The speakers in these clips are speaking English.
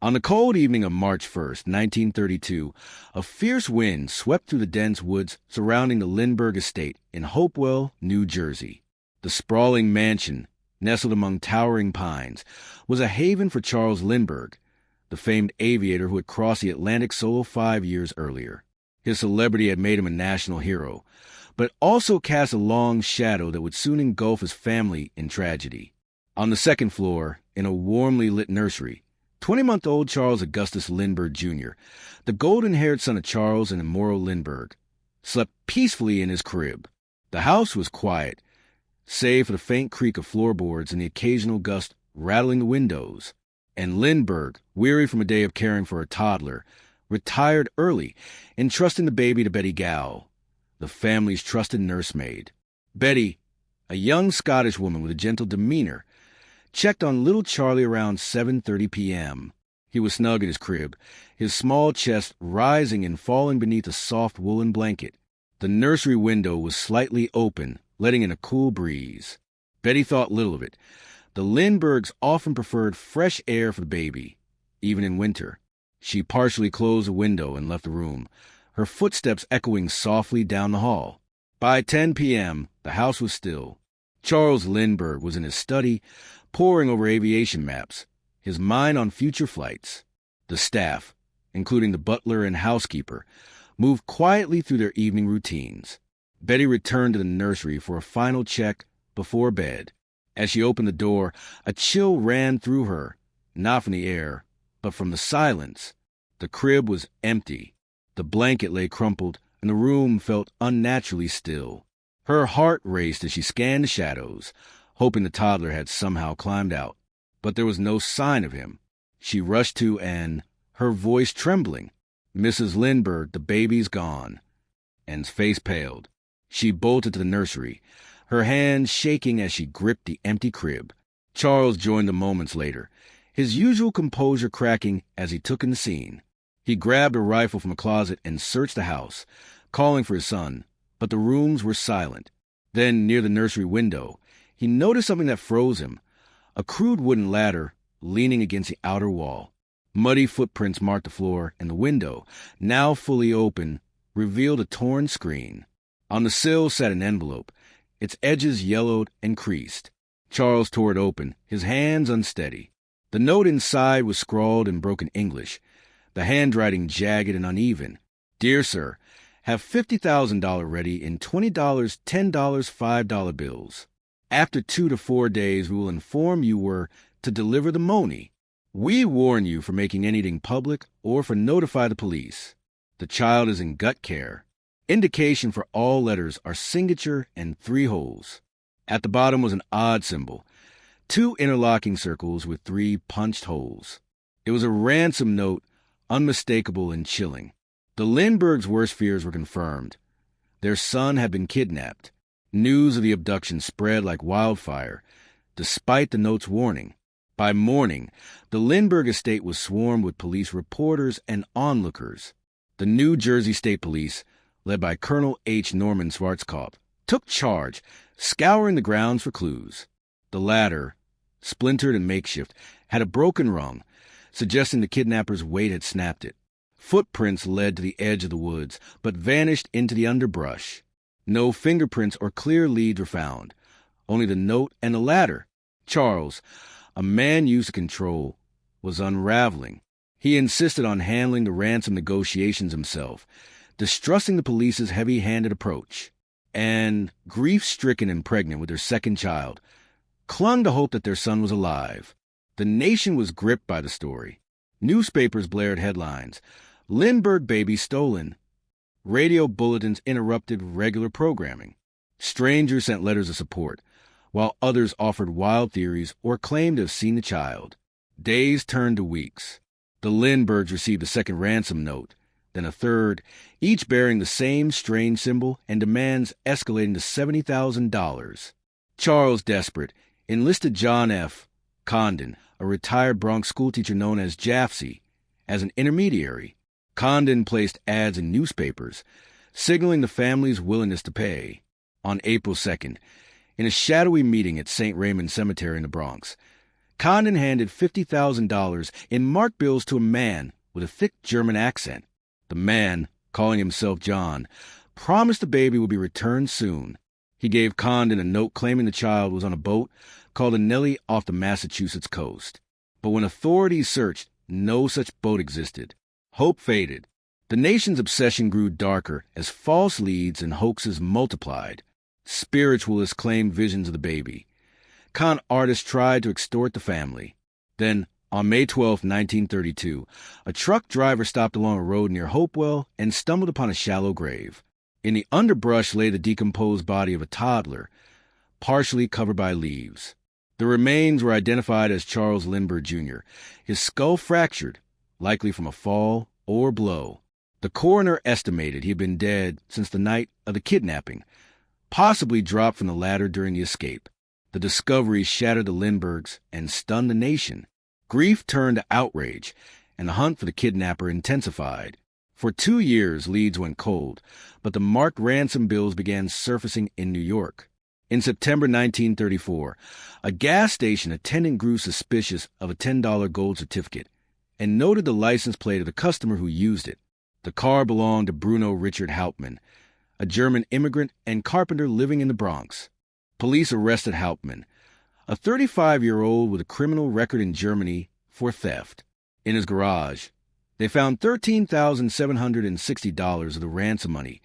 On the cold evening of March 1st, 1932, a fierce wind swept through the dense woods surrounding the Lindbergh estate in Hopewell, New Jersey. The sprawling mansion, nestled among towering pines, was a haven for Charles Lindbergh, the famed aviator who had crossed the Atlantic solo 5 years earlier. His celebrity had made him a national hero, but also cast a long shadow that would soon engulf his family in tragedy. On the second floor, in a warmly lit nursery, 20-month-old Charles Augustus Lindbergh, Jr., the golden-haired son of Charles and Immoral Lindbergh, slept peacefully in his crib. The house was quiet, save for the faint creak of floorboards and the occasional gust rattling the windows. And Lindbergh, weary from a day of caring for a toddler, retired early, entrusting the baby to Betty Gow, the family's trusted nursemaid. Betty, a young Scottish woman with a gentle demeanor, checked on little Charlie around 7:30 p.m. He was snug in his crib, his small chest rising and falling beneath a soft woolen blanket. The nursery window was slightly open, letting in a cool breeze. Betty thought little of it. The Lindberghs often preferred fresh air for the baby, even in winter. She partially closed the window and left the room, her footsteps echoing softly down the hall. By 10 p.m., the house was still. Charles Lindbergh was in his study, poring over aviation maps, his mind on future flights. The staff, including the butler and housekeeper, moved quietly through their evening routines. Betty returned to the nursery for a final check before bed. As she opened the door, a chill ran through her, not from the air, but from the silence. The crib was empty. The blanket lay crumpled, and the room felt unnaturally still. Her heart raced as she scanned the shadows, hoping the toddler had somehow climbed out. But there was no sign of him. She rushed to and, her voice trembling, "Mrs. Lindbergh, the baby's gone." Anne's face paled. She bolted to the nursery, her hands shaking as she gripped the empty crib. Charles joined them moments later, his usual composure cracking as he took in the scene. He grabbed a rifle from a closet and searched the house, calling for his son, but the rooms were silent. Then, near the nursery window, he noticed something that froze him, a crude wooden ladder leaning against the outer wall. Muddy footprints marked the floor, and the window, now fully open, revealed a torn screen. On the sill sat an envelope, its edges yellowed and creased. Charles tore it open, his hands unsteady. The note inside was scrawled in broken English, the handwriting jagged and uneven. "Dear Sir, have $50,000 ready in $20, $10, $5 bills. After 2 to 4 days, we will inform you were to deliver the money. We warn you for making anything public or for notify the police. The child is in gut care. Indication for all letters are signature and 3 holes." At the bottom was an odd symbol, 2 interlocking circles with 3 punched holes. It was a ransom note, unmistakable and chilling. The Lindberghs' worst fears were confirmed. Their son had been kidnapped. News of the abduction spread like wildfire, despite the note's warning. By morning, the Lindbergh estate was swarmed with police reporters and onlookers. The New Jersey State Police, led by Colonel H. Norman Schwarzkopf, took charge, scouring the grounds for clues. The latter, splintered and makeshift, had a broken rung, suggesting the kidnappers' weight had snapped it. Footprints led to the edge of the woods, but vanished into the underbrush. No fingerprints or clear leads were found, only the note and the ladder. Charles, a man used to control, was unraveling. He insisted on handling the ransom negotiations himself, distrusting the police's heavy-handed approach. And, grief-stricken and pregnant with their second child, clung to hope that their son was alive. The nation was gripped by the story. Newspapers blared headlines, "Lindbergh baby stolen." Radio bulletins interrupted regular programming. Strangers sent letters of support, while others offered wild theories or claimed to have seen the child. Days turned to weeks. The Lindberghs received a second ransom note, then a third, each bearing the same strange symbol and demands escalating to $70,000. Charles, desperate, enlisted John F. Condon, a retired Bronx schoolteacher known as Jafsey, as an intermediary. Condon placed ads in newspapers, signaling the family's willingness to pay. On April 2nd, in a shadowy meeting at St. Raymond Cemetery in the Bronx, Condon handed $50,000 in marked bills to a man with a thick German accent. The man, calling himself John, promised the baby would be returned soon. He gave Condon a note claiming the child was on a boat called the Nellie off the Massachusetts coast. But when authorities searched, no such boat existed. Hope faded. The nation's obsession grew darker as false leads and hoaxes multiplied. Spiritualists claimed visions of the baby. Con artists tried to extort the family. Then, on May 12, 1932, a truck driver stopped along a road near Hopewell and stumbled upon a shallow grave. In the underbrush lay the decomposed body of a toddler, partially covered by leaves. The remains were identified as Charles Lindbergh, Jr., his skull fractured, likely from a fall or blow. The coroner estimated he had been dead since the night of the kidnapping, possibly dropped from the ladder during the escape. The discovery shattered the Lindberghs and stunned the nation. Grief turned to outrage, and the hunt for the kidnapper intensified. For 2 years, leads went cold, but the marked ransom bills began surfacing in New York. In September 1934, a gas station attendant grew suspicious of a $10 gold certificate and noted the license plate of the customer who used it. The car belonged to Bruno Richard Hauptmann, a German immigrant and carpenter living in the Bronx. Police arrested Hauptmann, a 35-year-old with a criminal record in Germany, for theft. In his garage, they found $13,760 of the ransom money,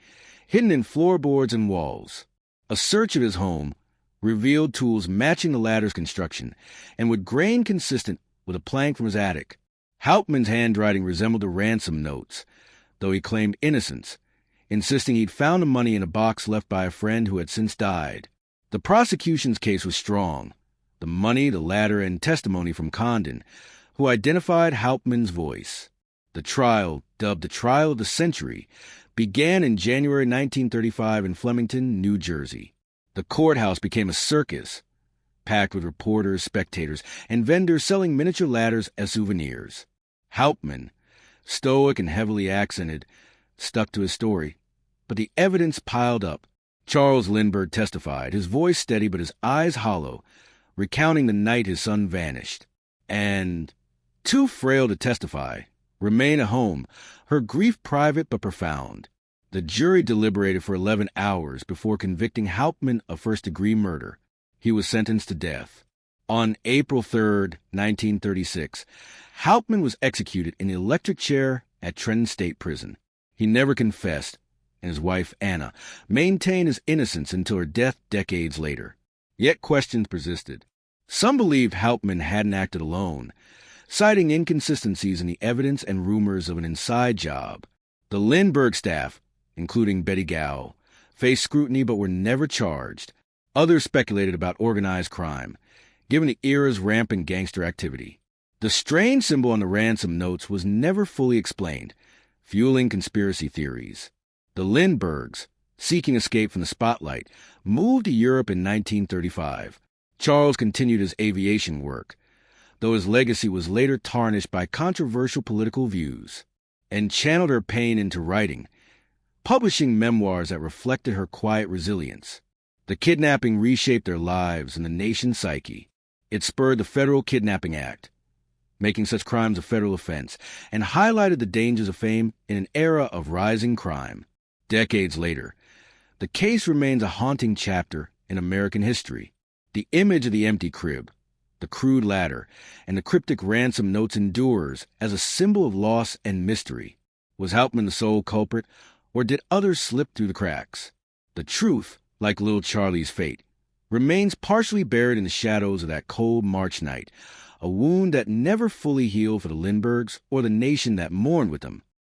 hidden in floorboards and walls. A search of his home revealed tools matching the ladder's construction and with grain consistent with a plank from his attic. Hauptmann's handwriting resembled the ransom notes, though he claimed innocence, insisting he'd found the money in a box left by a friend who had since died. The prosecution's case was strong. The money, the ladder, and testimony from Condon, who identified Hauptmann's voice. The trial, dubbed the Trial of the Century, began in January 1935 in Flemington, New Jersey. The courthouse became a circus, packed with reporters, spectators, and vendors selling miniature ladders as souvenirs. Hauptmann, stoic and heavily accented, stuck to his story, but the evidence piled up. Charles Lindbergh testified, his voice steady but his eyes hollow, recounting the night his son vanished. And, too frail to testify, remained at home, her grief private but profound. The jury deliberated for 11 hours before convicting Hauptmann of first-degree murder. He was sentenced to death. On April 3, 1936, Hauptmann was executed in the electric chair at Trenton State Prison. He never confessed, and his wife, Anna, maintained his innocence until her death decades later. Yet questions persisted. Some believed Hauptmann hadn't acted alone, citing inconsistencies in the evidence and rumors of an inside job. The Lindbergh staff, including Betty Gow, faced scrutiny but were never charged. Others speculated about organized crime, given the era's rampant gangster activity. The strange symbol on the ransom notes was never fully explained, fueling conspiracy theories. The Lindberghs, seeking escape from the spotlight, moved to Europe in 1935. Charles continued his aviation work, though his legacy was later tarnished by controversial political views, and channeled her pain into writing, publishing memoirs that reflected her quiet resilience. The kidnapping reshaped their lives and the nation's psyche. It spurred the Federal Kidnapping Act, making such crimes a federal offense, and highlighted the dangers of fame in an era of rising crime. Decades later, the case remains a haunting chapter in American history. The image of the empty crib, the crude ladder, and the cryptic ransom notes endures as a symbol of loss and mystery. Was Hauptmann the sole culprit, or did others slip through the cracks? The truth, like little Charlie's fate, remains partially buried in the shadows of that cold March night, a wound that never fully healed for the Lindberghs or the nation that mourned with them.